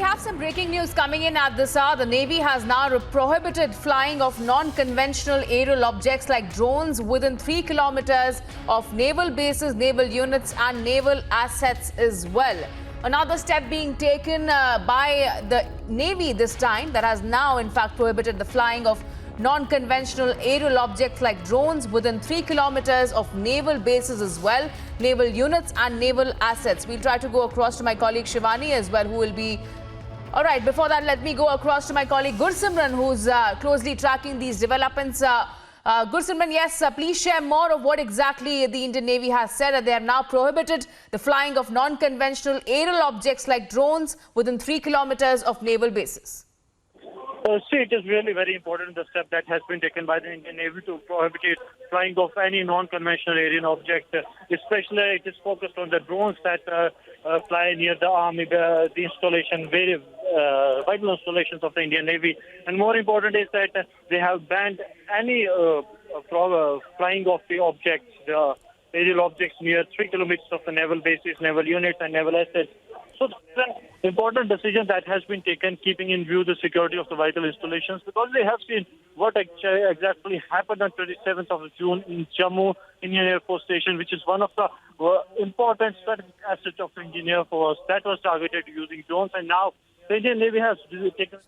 have some breaking news coming in at this hour. The Navy has now prohibited flying of non-conventional aerial objects like drones within 3 kilometers of naval bases, naval units and naval assets as well. Another step being taken by the Navy this time that has now in fact prohibited the flying of non-conventional aerial objects like drones within 3 kilometers of naval bases as well, naval units and naval assets. We'll try to go across to my colleague Shivani as well, who will be... All right, before that, let me go across to my colleague Gursimran, who's closely tracking these developments. Gursimran, yes, please share more of what exactly the Indian Navy has said, that they have now prohibited the flying of non-conventional aerial objects like drones within 3 kilometers of naval bases. See, it is really very important, the step that has been taken by the Indian Navy to prohibit flying of any non-conventional aerial object. Especially, it is focused on the drones that fly near the army, the installation, very vital installations of the Indian Navy. And more important is that they have banned any flying of the objects, the aerial objects near 3 kilometers of the naval bases, naval units and naval assets. So it's an important decision that has been taken, keeping in view the security of the vital installations, because they have seen what exactly happened on 27th of June in Jammu Indian Air Force Station, which is one of the important strategic assets of the Indian Air Force that was targeted using drones. And now the Indian Navy has taken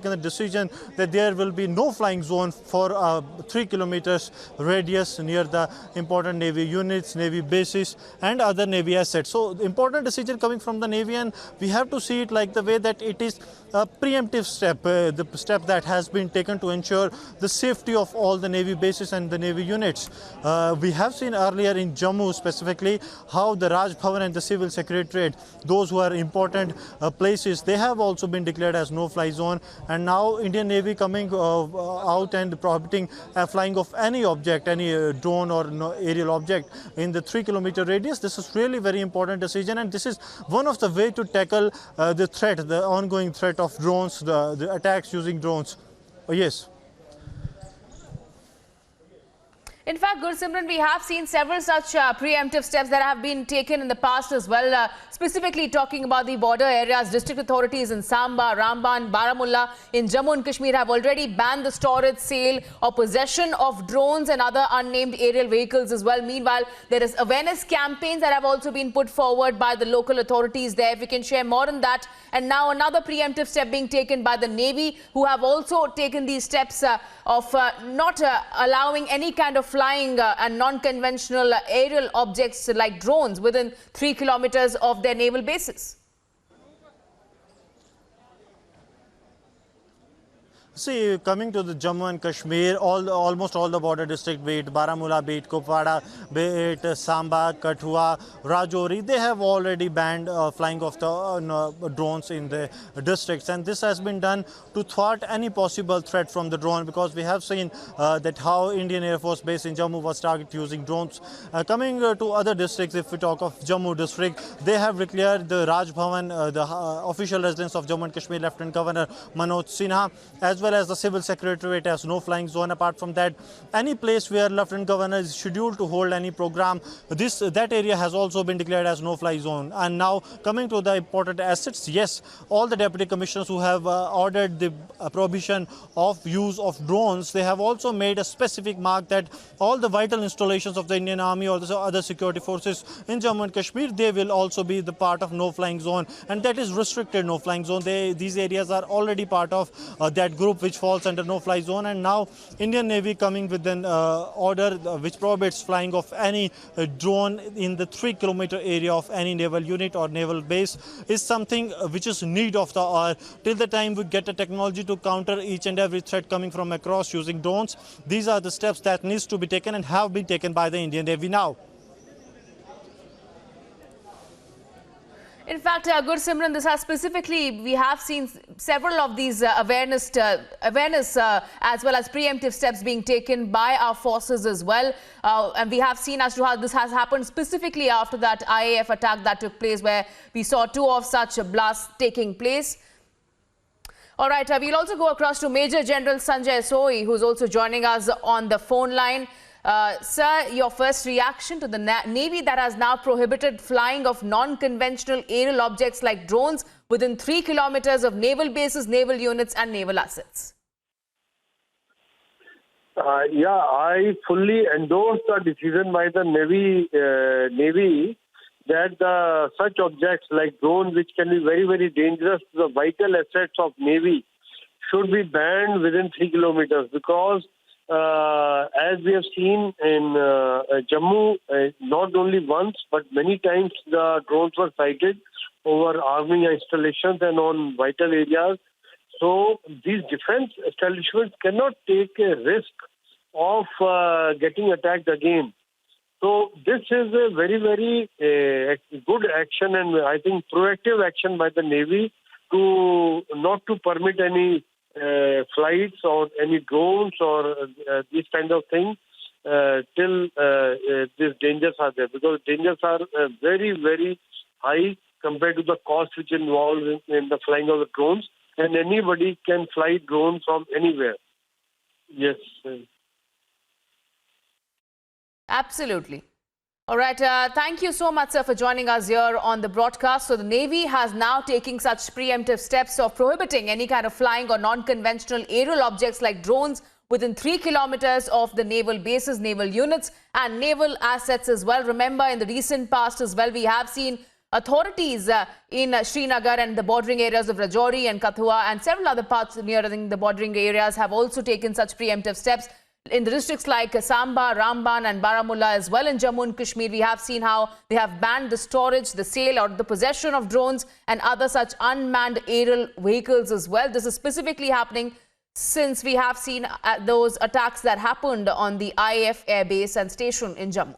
the decision that there will be no flying zone for 3 kilometers radius near the important Navy units, Navy bases and other Navy assets. So important decision coming from the Navy, and we have to see it like the way that it is a preemptive step, the step that has been taken to ensure the safety of all the Navy bases and the Navy units. We have seen earlier in Jammu specifically how the Raj Bhavan and the Civil Secretariat, those who are important places, they have also been declared as no-fly zone. And now Indian Navy coming out and prohibiting flying of any object, any drone or aerial object in the 3 kilometer radius. This is really very important decision, and this is one of the way to tackle the threat, the ongoing threat of drones, the attacks using drones. Yes. In fact, Gursimran, we have seen several such preemptive steps that have been taken in the past as well, specifically talking about the border areas. District authorities in Samba, Ramban, Baramulla in Jammu and Kashmir have already banned the storage, sale or possession of drones and other unnamed aerial vehicles as well. Meanwhile, there is awareness campaigns that have also been put forward by the local authorities there. If we can share more on that. And now another preemptive step being taken by the Navy, who have also taken these steps of not allowing any kind of flying and non-conventional aerial objects like drones within 3 kilometers of their naval bases. See, coming to the Jammu and Kashmir, almost all the border districts, be it Baramulla, be it Kupwara, be it Samba, Kathua, Rajouri, they have already banned flying of the drones in the districts. And this has been done to thwart any possible threat from the drone, because we have seen that how Indian Air Force base in Jammu was targeted using drones. Coming to other districts, if we talk of Jammu district, they have declared the Raj Bhavan, the official residence of Jammu and Kashmir Lieutenant Governor Manoj Sinha, as well as the Civil Secretariat has no flying zone. Apart from that, any place where Lieutenant Governor is scheduled to hold any program, that area has also been declared as no fly zone. And now coming to the important assets, yes, all the deputy commissioners who have ordered the prohibition of use of drones, they have also made a specific mark that all the vital installations of the Indian Army or the other security forces in Jammu and Kashmir, they will also be the part of no flying zone, and that is restricted no flying zone. These areas are already part of that group which falls under no-fly zone. And now Indian Navy coming with an order which prohibits flying of any drone in the 3 kilometer area of any naval unit or naval base is something which is need of the hour. Till the time we get the technology to counter each and every threat coming from across using drones, these are the steps that needs to be taken and have been taken by the Indian Navy now. In fact, Gursimran, this has specifically, we have seen several of these awareness as well as preemptive steps being taken by our forces as well. And we have seen as to how this has happened specifically after that IAF attack that took place, where we saw 2 of such blasts taking place. All right, we'll also go across to Major General Sanjay Soi, who's also joining us on the phone line. Sir, your first reaction to the Navy that has now prohibited flying of non-conventional aerial objects like drones within 3 kilometers of naval bases, naval units and naval assets. Yeah, I fully endorse the decision by the Navy that such objects like drones, which can be very, very dangerous to the vital assets of Navy, should be banned within 3 kilometers because as we have seen in Jammu, not only once but many times the drones were sighted over army installations and on vital areas. So these defense establishments cannot take a risk of getting attacked again. So this is a very, very good action and I think proactive action by the Navy to not to permit any flights or any drones or these kind of things till these dangers are there, because dangers are very, very high compared to the cost which involves in the flying of the drones, and anybody can fly drones from anywhere. Yes. Absolutely. All right. Thank you so much, sir, for joining us here on the broadcast. So the Navy has now taken such preemptive steps of prohibiting any kind of flying or non-conventional aerial objects like drones within 3 kilometers of the naval bases, naval units and naval assets as well. Remember, in the recent past as well, we have seen authorities in Srinagar and the bordering areas of Rajouri and Kathua and several other parts nearing the bordering areas have also taken such preemptive steps. In the districts like Samba, Ramban and Baramulla as well in Jammu and Kashmir, we have seen how they have banned the storage, the sale or the possession of drones and other such unmanned aerial vehicles as well. This is specifically happening since we have seen those attacks that happened on the IAF air base and station in Jammu.